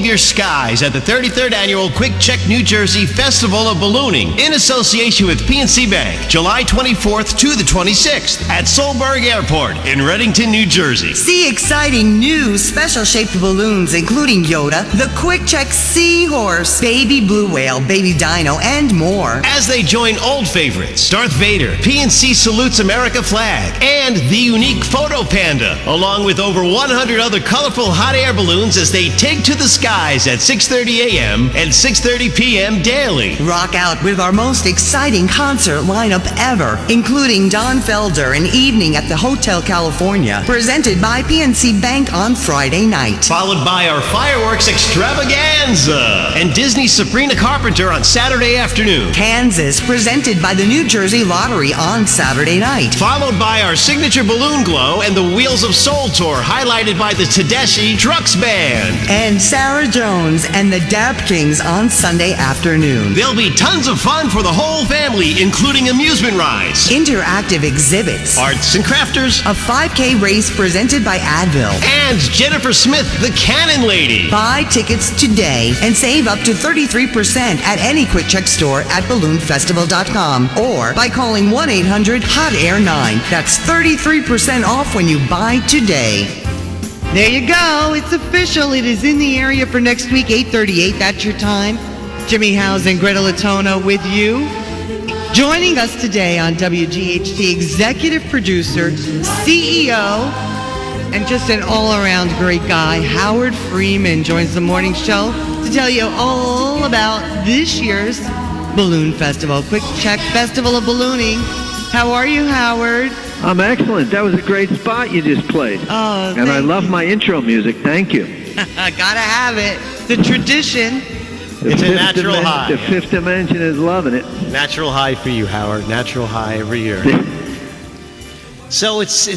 your skies at the 33rd Annual QuickChek New Jersey Festival of Ballooning in association with PNC Bank, July 24th to the 26th at Solberg Airport in Readington, New Jersey. See exciting new special-shaped balloons including Yoda, the QuickChek Seahorse, Baby Blue Whale, Baby Dino, and more. As they join old favorites, Darth Vader, PNC Salutes America flag, and the unique Photo Panda, along with over 100 other colorful hot air balloons as they take to the skies at 6:30 a.m. and 6:30 p.m. daily. Rock out with our most exciting concert lineup ever, including Don Felder, An Evening at the Hotel California, presented by PNC Bank on Friday night. Followed by our fireworks extravaganza and Disney's Sabrina Carpenter on Saturday afternoon. Kansas, presented by the New Jersey Lottery on Saturday night. Followed by our signature balloon glow and the Wheels of Soul tour, highlighted by the Tedeschi Trucks Band. And Sarah Jones and the Dap Kings on Sunday afternoon. There'll be tons of fun for the whole family, including amusement rides, interactive exhibits, arts and crafters, a 5K race presented by Advil, and Jennifer Smith, the Cannon Lady. Buy tickets today and save up to 33% at any QuickChek store at balloonfestival.com or by calling 1-800-HOT-AIR-9. That's 33% off when you buy today. There you go. It's official. It is in the area for next week, 8:38. That's your time. Jimmy Howes and Greta Latona with you. Joining us today on WGHT, executive producer, CEO, and just an all-around great guy, Howard Freeman, joins the morning show to tell you all about this year's Balloon Festival, QuickChek Festival of Ballooning. How are you, Howard? I'm excellent. That was a great spot you just played. Oh, and I love my intro music. Thank you. Gotta have it. The tradition. It's a natural high. The fifth dimension is loving it. Natural high for you, Howard. Natural high every year. So it's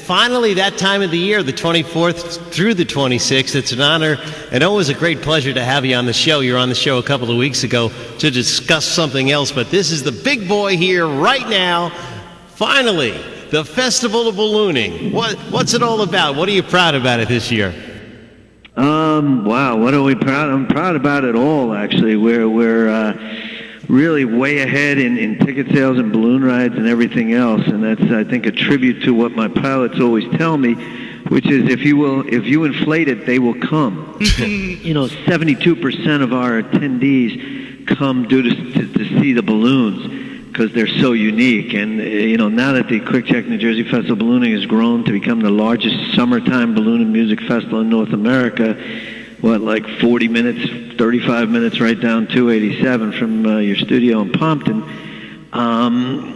finally that time of the year, the 24th through the 26th. It's an honor and always a great pleasure to have you on the show. You were on the show a couple of weeks ago to discuss something else, but this is the big boy here right now. Finally, the Festival of Ballooning. What's it all about? What are you proud about it this year? Wow, what are we proud? I'm proud about it all, actually. We're really way ahead in ticket sales and balloon rides and everything else, and that's, I think, a tribute to what my pilots always tell me, which is if you inflate it, they will come. 72% of our attendees come to see the balloons because they're so unique. And now that the QuickChek New Jersey Festival of Ballooning has grown to become the largest summertime balloon and music festival in North America, 40 minutes, 35 minutes right down 287 from your studio in Pompton.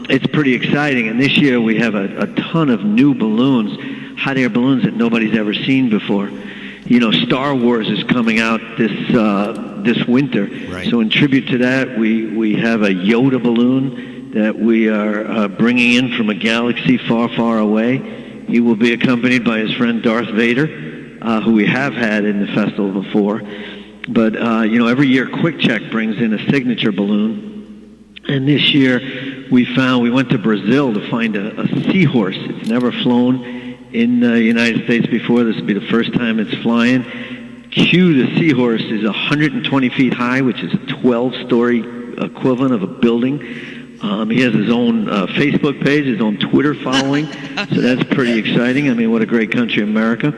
It's pretty exciting. And this year we have a ton of new balloons, hot air balloons that nobody's ever seen before. Star Wars is coming out this winter. Right. So in tribute to that, we have a Yoda balloon that we are bringing in from a galaxy far, far away. He will be accompanied by his friend Darth Vader, who we have had in the festival before. But, every year QuickChek brings in a signature balloon. And this year we went to Brazil to find a seahorse. It's never flown in the United States before. This will be the first time it's flying. Q, the seahorse, is 120 feet high, which is a 12-story equivalent of a building. He has his own Facebook page, his own Twitter following, so that's pretty exciting. I mean, what a great country, America.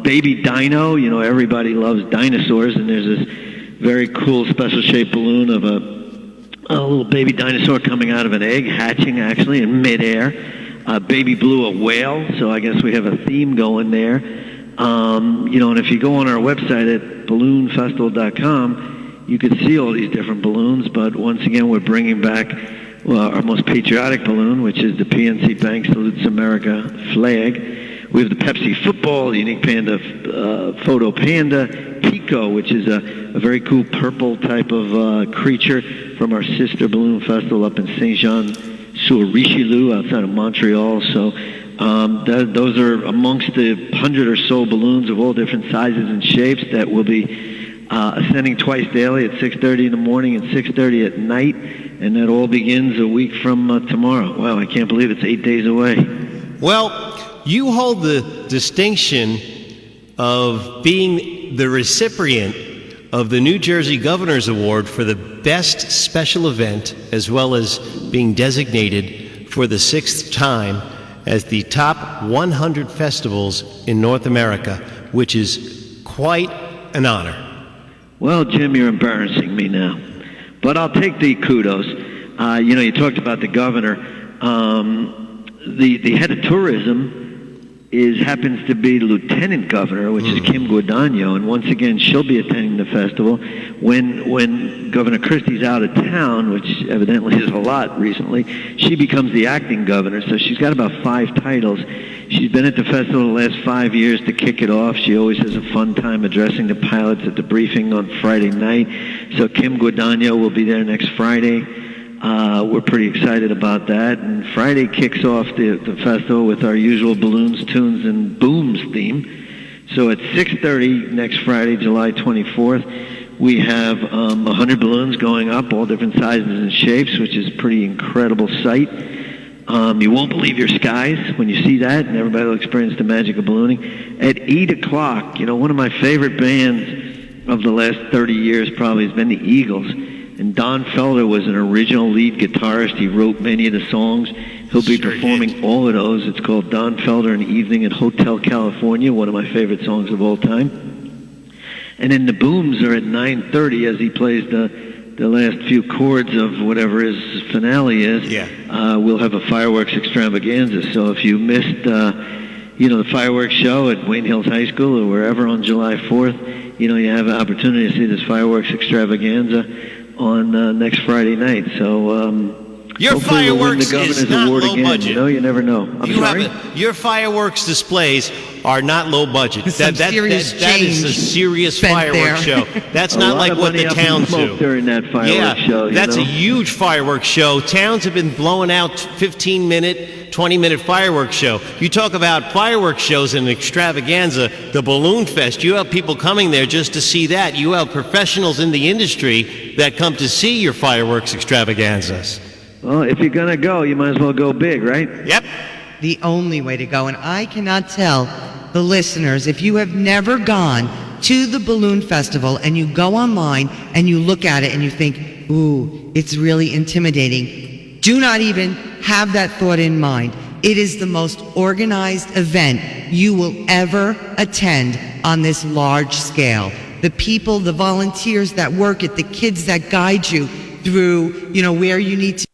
Baby Dino, everybody loves dinosaurs, and there's this very cool special-shaped balloon of a little baby dinosaur coming out of an egg, hatching actually in midair. Baby Blue, a whale, so I guess we have a theme going there. And if you go on our website at balloonfestival.com, you can see all these different balloons, but once again, we're bringing back our most patriotic balloon, which is the PNC Bank Salutes America flag. We have the Pepsi football, the unique panda photo panda, Pico, which is a very cool purple type of creature from our sister balloon festival up in Saint-Jean-sur-Richelieu outside of Montreal. So those are amongst the 100 or so balloons of all different sizes and shapes that will be ascending twice daily at 6:30 in the morning and 6:30 at night, and that all begins a week from tomorrow. Wow, I can't believe it's 8 days away. Well, you hold the distinction of being the recipient of the New Jersey Governor's Award for the Best Special Event, as well as being designated for the 6th time as the top 100 festivals in North America, which is quite an honor. Well, Jim, you're embarrassing me now. But I'll take the kudos. You talked about the governor. The head of tourism happens to be lieutenant governor, which is Kim Guadagno, and once again she'll be attending the festival when Governor Christie's out of town, which evidently is a lot recently. She becomes the acting governor, so she's got about 5 titles. She's been at the festival the last 5 years to kick it off. She always has a fun time addressing the pilots at the briefing on Friday night. So Kim Guadagno will be there next Friday. We're pretty excited about that. And Friday kicks off the festival with our usual balloons, tunes, and booms theme. So at 6:30 next Friday, July 24th, we have 100 balloons going up, all different sizes and shapes, which is a pretty incredible sight. You won't believe your skies when you see that, and everybody will experience the magic of ballooning. At 8 o'clock, one of my favorite bands of the last 30 years probably has been the Eagles. And Don Felder was an original lead guitarist. He wrote many of the songs. He'll be performing all of those. It's called Don Felder, An Evening at Hotel California, one of my favorite songs of all time. And then the booms are at 9:30 as he plays the last few chords of whatever his finale is. Yeah. We'll have a fireworks extravaganza. So if you missed, the fireworks show at Wayne Hills High School or wherever on July 4th, you have an opportunity to see this fireworks extravaganza on next Friday night. So your fireworks we'll win the is Governor's not Award low again. budget. You never know. I'm sorry? Your fireworks displays are not low budget. That is a serious fireworks show. That's not like what the towns do. During that fireworks show, that's a huge fireworks show. Towns have been blowing out 15-minute, 20-minute fireworks show. You talk about fireworks shows and extravaganza, the Balloon Fest. You have people coming there just to see that. You have professionals in the industry that come to see your fireworks extravaganzas. Well, if you're going to go, you might as well go big, right? Yep. The only way to go. And I cannot tell the listeners, if you have never gone to the Balloon Festival and you go online and you look at it and you think, ooh, it's really intimidating, do not even have that thought in mind. It is the most organized event you will ever attend on this large scale. The people, the volunteers that work it, the kids that guide you through, where you need to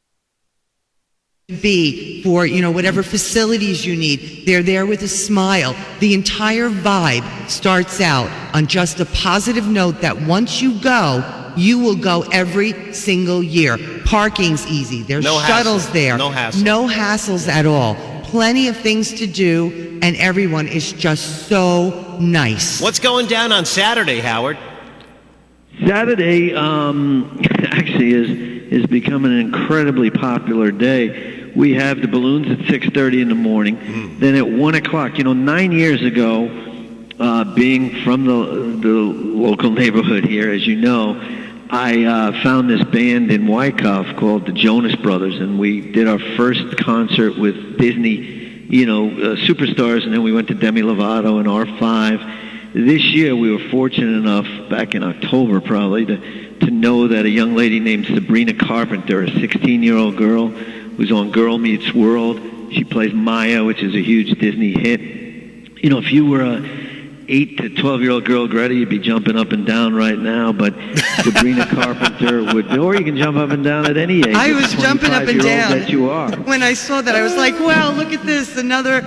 be for, whatever facilities you need. They're there with a smile. The entire vibe starts out on just a positive note that once you go, you will go every single year. Parking's easy. There's shuttles there. No hassle. No hassles at all. Plenty of things to do, and everyone is just so nice. What's going down on Saturday, Howard? Saturday actually is becoming an incredibly popular day. We have the balloons at 6:30 in the morning. Then at 1 o'clock, 9 years ago, being from the local neighborhood here, as you know, I found this band in Wyckoff called the Jonas Brothers, and we did our first concert with Disney, superstars, and then we went to Demi Lovato and R5. This year, we were fortunate enough, back in October probably, to know that a young lady named Sabrina Carpenter, a 16-year-old girl, who's on Girl Meets World. She plays Maya, which is a huge Disney hit. If you were a 8 to 12-year-old girl, Greta, you'd be jumping up and down right now, but Sabrina Carpenter would, or you can jump up and down at any age. I was jumping up and down that you are. When I saw that. I was like, wow, look at this, another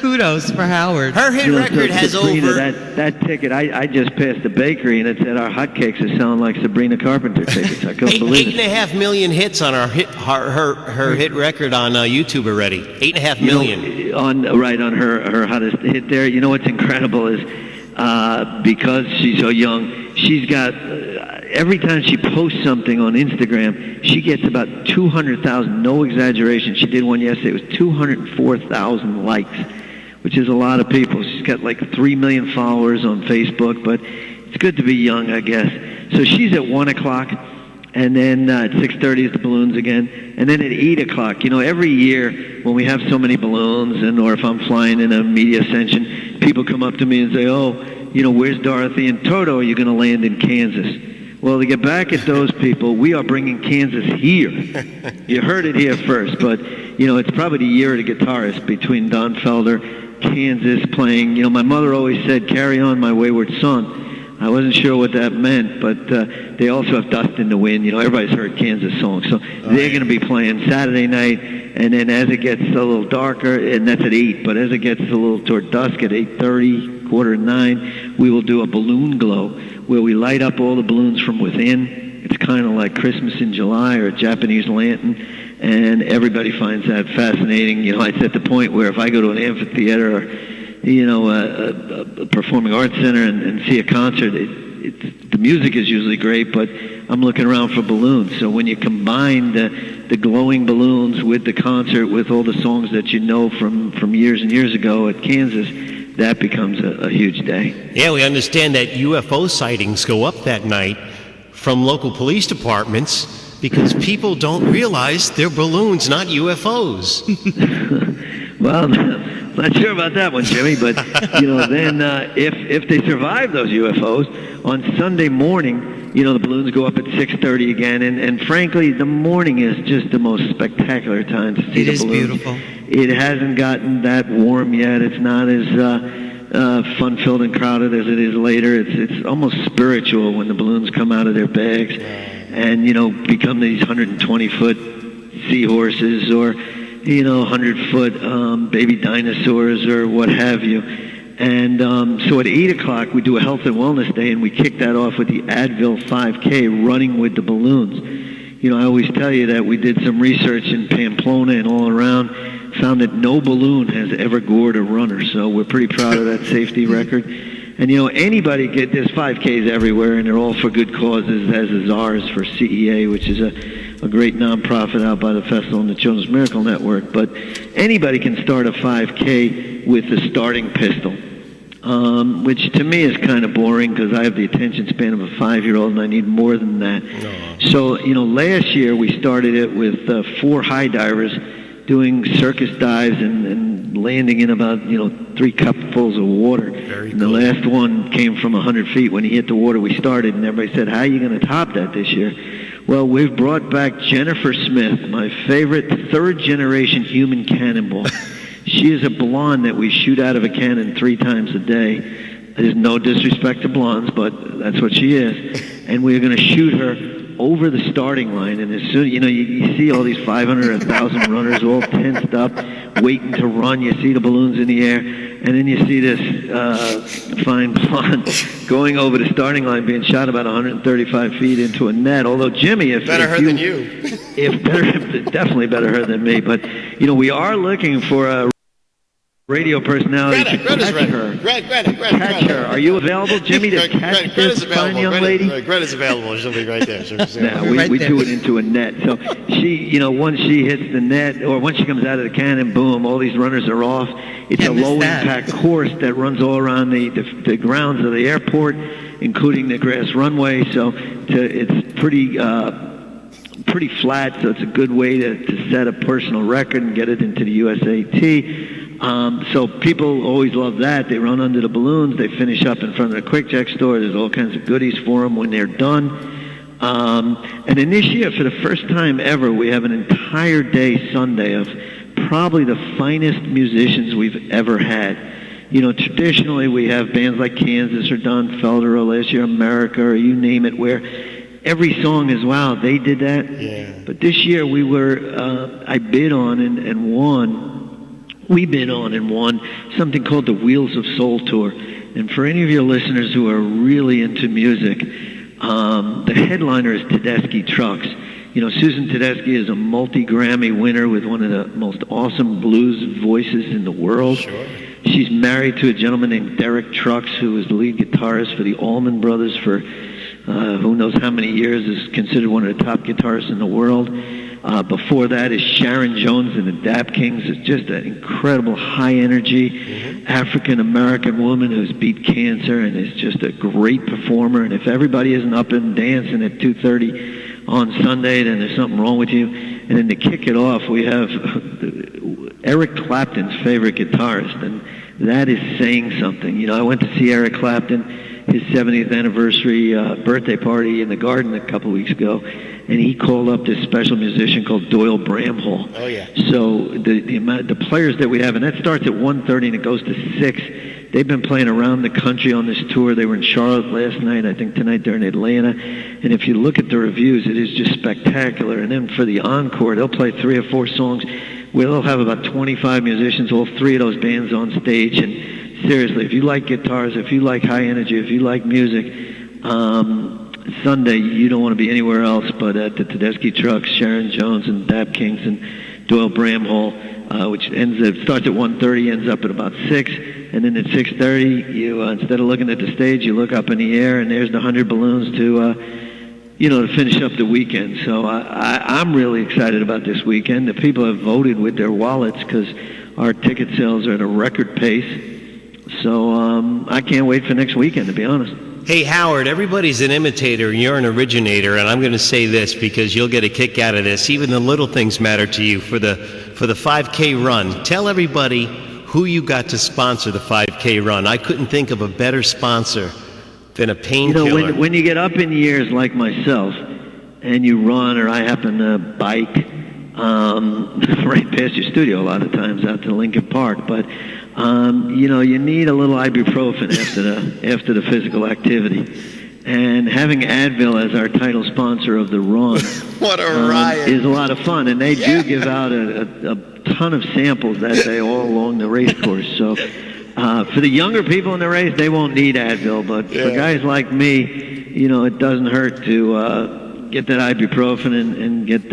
kudos for Howard. Her hit record has Sabrina, over... That ticket, I just passed the bakery and it said our hotcakes are selling like Sabrina Carpenter tickets. I couldn't believe it. 8.5 million hits on her hit record on YouTube already. 8.5 million. On her hottest hit there. What's incredible is because she's so young, she's got every time she posts something on Instagram, she gets about 200,000. No exaggeration. She did one yesterday. It was 204,000 likes, which is a lot of people. She's got like 3 million followers on Facebook, but it's good to be young, I guess. So she's at 1 o'clock, and then at 6:30 is the balloons again, and then at 8 o'clock. Every year when we have so many balloons, or if I'm flying in a media ascension, people come up to me and say, "Oh, where's Dorothy and Toto? Are you going to land in Kansas? Well, to get back at those people, we are bringing Kansas here. You heard it here first, but, it's probably the year of the guitarist between Don Felder, Kansas playing. My mother always said, carry on, my wayward son. I wasn't sure what that meant, but they also have Dust in the Wind. Everybody's heard Kansas songs. So they're going to be playing Saturday night, and then as it gets a little darker, and that's at 8, but as it gets a little toward dusk at 8:30, 8:45, we will do a balloon glow where we light up all the balloons from within. It's kind of like Christmas in July or a Japanese lantern, and everybody finds that fascinating. It's at the point where if I go to an amphitheater or a performing arts center and see a concert, the music is usually great, but I'm looking around for balloons. So when you combine the glowing balloons with the concert, with all the songs that from years and years ago at Kansas, that becomes a huge day. Yeah, we understand that UFO sightings go up that night from local police departments because people don't realize they're balloons, not UFOs. Well, not sure about that one, Jimmy, but, then if they survive those UFOs, on Sunday morning, the balloons go up at 6:30 again, and frankly, the morning is just the most spectacular time to see the balloons. It is beautiful. It hasn't gotten that warm yet. It's not as fun-filled and crowded as it is later. It's almost spiritual when the balloons come out of their bags and, become these 120-foot seahorses or 100-foot baby dinosaurs or what have you. And so at 8 o'clock, we do a health and wellness day, and we kick that off with the Advil 5K, running with the balloons. I always tell you that we did some research in Pamplona and all around, found that no balloon has ever gored a runner. So we're pretty proud of that safety record. And, anybody there's 5Ks everywhere, and they're all for good causes, as is ours for CEA, which is a great nonprofit out by the festival and the Children's Miracle Network. But anybody can start a 5K with the starting pistol, which to me is kind of boring because I have the attention span of a 5-year-old and I need more than that. So, last year we started it with 4 high divers doing circus dives and landing in about, 3 cupfuls of water. And the last one came from 100 feet. When he hit the water, we started, and everybody said, how are you going to top that this year? Well, we've brought back Jennifer Smith, my favorite 3rd-generation human cannonball. She is a blonde that we shoot out of a cannon 3 times a day. There's no disrespect to blondes, but that's what she is. And we're going to shoot her over the starting line, and as soon you see all these 500 or 1,000 runners all tensed up, waiting to run. You see the balloons in the air, and then you see this fine blonde going over the starting line, being shot about 135 feet into a net. Although Jimmy, definitely better her than me. But we are looking for a radio personality to catch her. Catch her. Are you available, Jimmy, to catch this fine young lady? Greta's available. She'll be right there. We do it into a net. So she, once she hits the net, or once she comes out of the cannon, boom, all these runners are off. It's a low-impact course that runs all around the grounds of the airport, including the grass runway. So it's pretty flat, so it's a good way to set a personal record and get it into the USAT. So people always love that. They run under the balloons. They finish up in front of the QuickChek store. There's all kinds of goodies for them when they're done. And in this year, for the first time ever, we have an entire day Sunday of probably the finest musicians we've ever had. Traditionally we have bands like Kansas or Don Felder or last year America or you name it, where every song is, wow, they did that. Yeah. But this year we I bid on and won. We bid on and won something called the Wheels of Soul Tour. And for any of your listeners who are really into music, the headliner is Tedeschi Trucks. Susan Tedeschi is a multi-Grammy winner with one of the most awesome blues voices in the world. Sure. She's married to a gentleman named Derek Trucks, who is the lead guitarist for the Allman Brothers for who knows how many years, is considered one of the top guitarists in the world. Before that is Sharon Jones and the Dap Kings. It's just an incredible high-energy African-American woman who's beat cancer and is just a great performer. And if everybody isn't up and dancing at 2:30 on Sunday, then there's something wrong with you. And then to kick it off, we have Eric Clapton's favorite guitarist. And that is saying something. You know, I went to see Eric Clapton, his 70th anniversary birthday party in the Garden a couple weeks ago, and he called up this special musician called Doyle Bramhall. Oh, yeah. So the players that we have, and that starts at 1:30 and it goes to 6. They've been playing around the country on this tour. They were in Charlotte last night. I think tonight they're in Atlanta. And if you look at the reviews, it is just spectacular. And then for the encore, they'll play 3 or 4 songs. We'll have about 25 musicians, all 3 of those bands on stage. And seriously, if you like guitars, if you like high energy, if you like music, Sunday you don't want to be anywhere else but at the Tedeschi Trucks, Sharon Jones and Dab Kingston, Doyle Bramhall, which starts at 1:30, ends up at about 6. And then at 6:30, you instead of looking at the stage, you look up in the air, and there's the 100 balloons to finish up the weekend. So I'm really excited about this weekend. The people have voted with their wallets because our ticket sales are at a record pace. So I can't wait for next weekend, to be honest. Hey, Howard, everybody's an imitator, and you're an originator, and I'm going to say this because you'll get a kick out of this. Even the little things matter to you. For the 5K run, tell everybody who you got to sponsor the 5K run. I couldn't think of a better sponsor than a painkiller. You know, when you get up in years like myself, and you run, or I happen to bike right past your studio a lot of times out to Lincoln Park, but you need a little ibuprofen after the physical activity. And having Advil as our title sponsor of the run what a riot. Is a lot of fun. And they do give out a ton of samples that day all along the race course. So for the younger people in the race, they won't need Advil. But for guys like me, it doesn't hurt to get that ibuprofen and get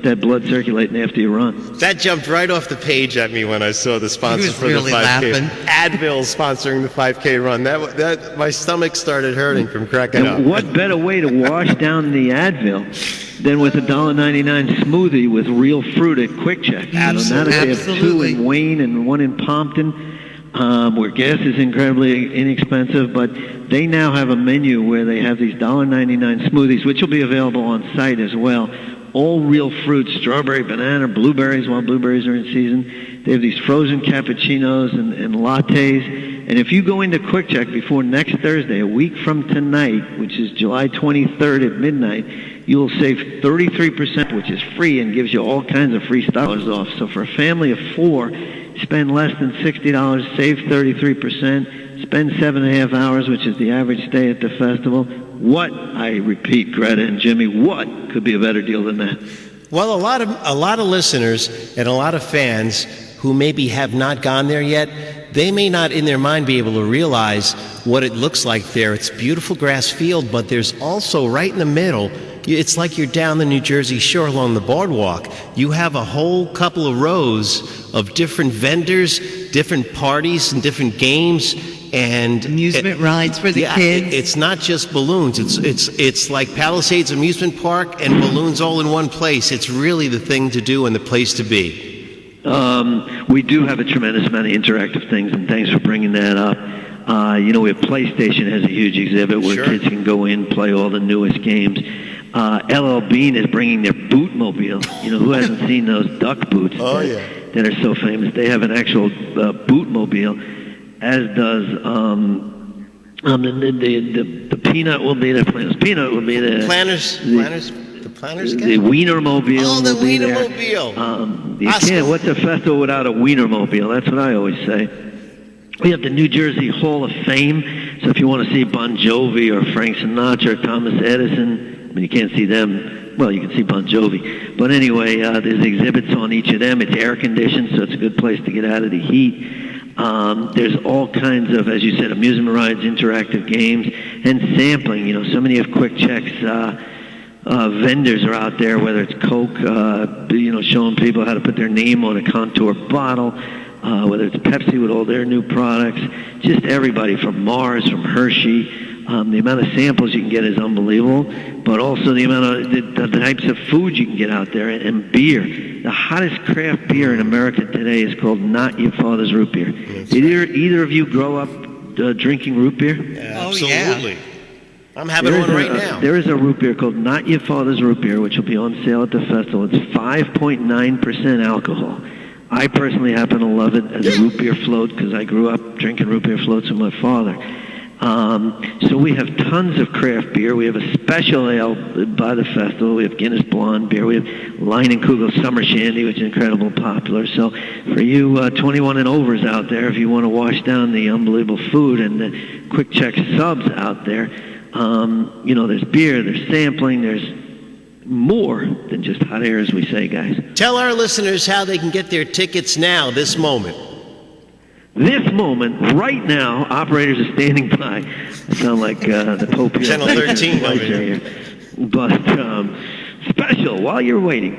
that blood circulating after you run. That jumped right off the page at me when I saw the sponsor for the 5K. Laughing. Advil sponsoring the 5K run. That my stomach started hurting from cracking up. What better way to wash down the Advil than with a $1.99 smoothie with real fruit at QuickChek? Absolutely. Now that they have 2 in Wayne and 1 in Pompton, where gas is incredibly inexpensive, but they now have a menu where they have these $1.99 smoothies, which will be available on site as well. All real fruits, strawberry, banana, blueberries, while blueberries are in season. They have these frozen cappuccinos and lattes. And if you go into QuickChek before next Thursday, a week from tonight, which is July 23rd at midnight, you will save 33%, which is free and gives you all kinds of free stuff off. So for a family of 4, spend less than $60, save 33%, spend 7.5 hours, which is the average stay at the festival. What, I repeat, Greta and Jimmy, what could be a better deal than that? Well, a lot of listeners and a lot of fans who maybe have not gone there yet, they may not in their mind be able to realize what it looks like there. It's a beautiful grass field, but there's also right in the middle, it's like you're down the New Jersey shore along the boardwalk. You have a whole couple of rows of different vendors, different parties and different games. And amusement rides for the kids. It's not just balloons. It's like Palisades Amusement Park and balloons all in one place. It's really the thing to do and the place to be. We do have a tremendous amount of interactive things, and thanks for bringing that up. We have PlayStation has a huge exhibit where kids can go in, play all the newest games. LL Bean is bringing their bootmobile. Who hasn't seen those duck boots that are so famous? They have an actual bootmobile. As does the Peanut will be there. Peanut will be there. Planners again? The Wienermobile. Oh, the Wienermobile. You can't. What's a festival without a Wienermobile? That's what I always say. We have the New Jersey Hall of Fame. So if you want to see Bon Jovi or Frank Sinatra or Thomas Edison, you can't see them. Well, you can see Bon Jovi. But anyway, there's exhibits on each of them. It's air conditioned, so it's a good place to get out of the heat. There's all kinds of, as you said, amusement rides, interactive games, and sampling. So many of QuickChek's vendors are out there, whether it's Coke, showing people how to put their name on a contour bottle, whether it's Pepsi with all their new products, just everybody from Mars, from Hershey. The amount of samples you can get is unbelievable, but also the amount of the types of food you can get out there, and beer. The hottest craft beer in America today is called Not Your Father's Root Beer. Did either of you grow up drinking root beer? Absolutely. Yeah. I'm having one right now. There is a root beer called Not Your Father's Root Beer, which will be on sale at the festival. It's 5.9% alcohol. I personally happen to love it as a root beer float because I grew up drinking root beer floats with my father. So we have tons of craft beer. We have a special ale by the festival. We have Guinness Blonde beer. We have Leinenkugel Summer Shandy, which is incredibly popular. So for you 21 and overs out there, if you want to wash down the unbelievable food and the QuickChek subs out there, there's beer, there's sampling, there's more than just hot air, as we say, guys. Tell our listeners how they can get their tickets now, this moment. This moment, right now, operators are standing by. I sound like the Pope here. Channel 13 over here. But special, while you're waiting,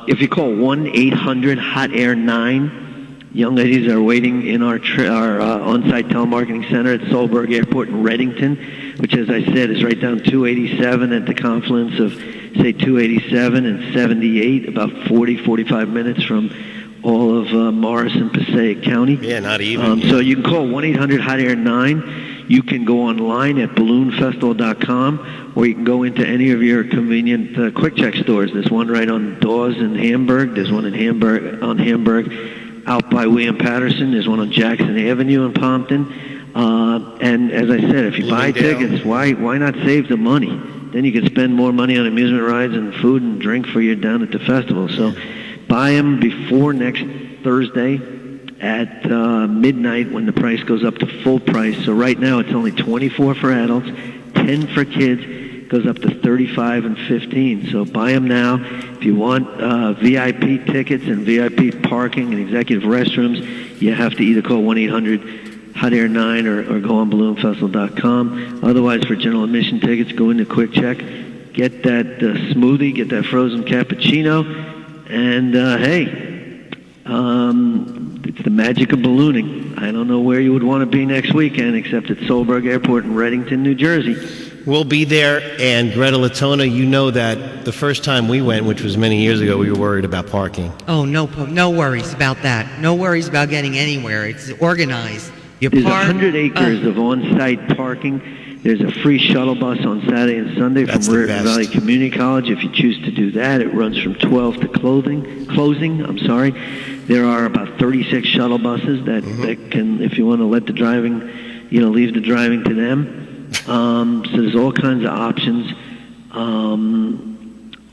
if you call 1-800-HOT-AIR-9, young ladies are waiting in our on-site telemarketing center at Solberg Airport in Readington, which, as I said, is right down 287 at the confluence of, say, 287 and 78, about 45 minutes from all of Morris and Passaic County. Yeah, not even. So you can call 1-800-HOT-AIR-9. You can go online at balloonfestival.com, or you can go into any of your convenient QuickChek stores. There's one right on Dawes in Hamburg. There's one in Hamburg out by William Patterson. There's one on Jackson Avenue in Pompton. And as I said, if you buy tickets, why not save the money? Then you can spend more money on amusement rides and food and drink for you down at the festival. So buy them before next Thursday at midnight when the price goes up to full price. So right now it's only $24 for adults, $10 for kids. Goes up to $35 and $15. So buy them now. If you want VIP tickets and VIP parking and executive restrooms, you have to either call 1-800-HOT-AIR-9 or go on balloonfestival.com. Otherwise, for general admission tickets, go into QuickChek, get that smoothie, get that frozen cappuccino, and it's the magic of ballooning. I don't know where you would want to be next weekend except at Solberg Airport in Readington, New Jersey. We'll be there, and Greta Latona, you know that the first time we went, which was many years ago, we were worried about parking. Oh, no worries about that. No worries about getting anywhere. It's organized. There's 100 acres of on-site parking. There's a free shuttle bus on Saturday and Sunday from River Valley Community College. If you choose to do that, it runs from 12 to closing. There are about 36 shuttle buses that can, if you want to let the driving, leave the driving to them. So there's all kinds of options.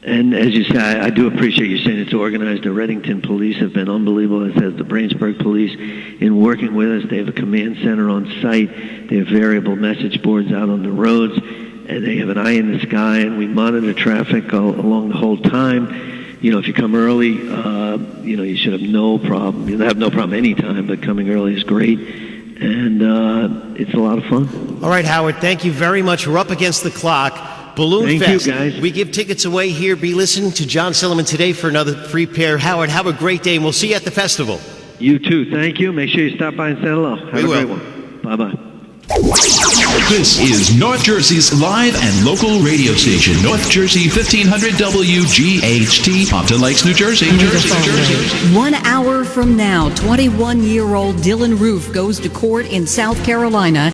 And as you say, I do appreciate you saying it's organized. The Readington police have been unbelievable, as has the Brainsburg police, in working with us. They have a command center on site. They have variable message boards out on the roads, and they have an eye in the sky, and we monitor traffic along the whole time. If you come early, you should have no problem. You'll have no problem any time, but coming early is great. And it's a lot of fun. All right, Howard, thank you very much. We're up against the clock. Balloon Fest. Thank you, guys. We give tickets away here. Be listening to John Silliman today for another free pair. Howard, have a great day, and we'll see you at the festival. You too. Thank you. Make sure you stop by and say hello. Have a great one. Bye-bye. This is North Jersey's live and local radio station, North Jersey 1500 WGHT, Pompton Lakes, New Jersey. 1 hour from now, 21-year-old Dylan Roof goes to court in South Carolina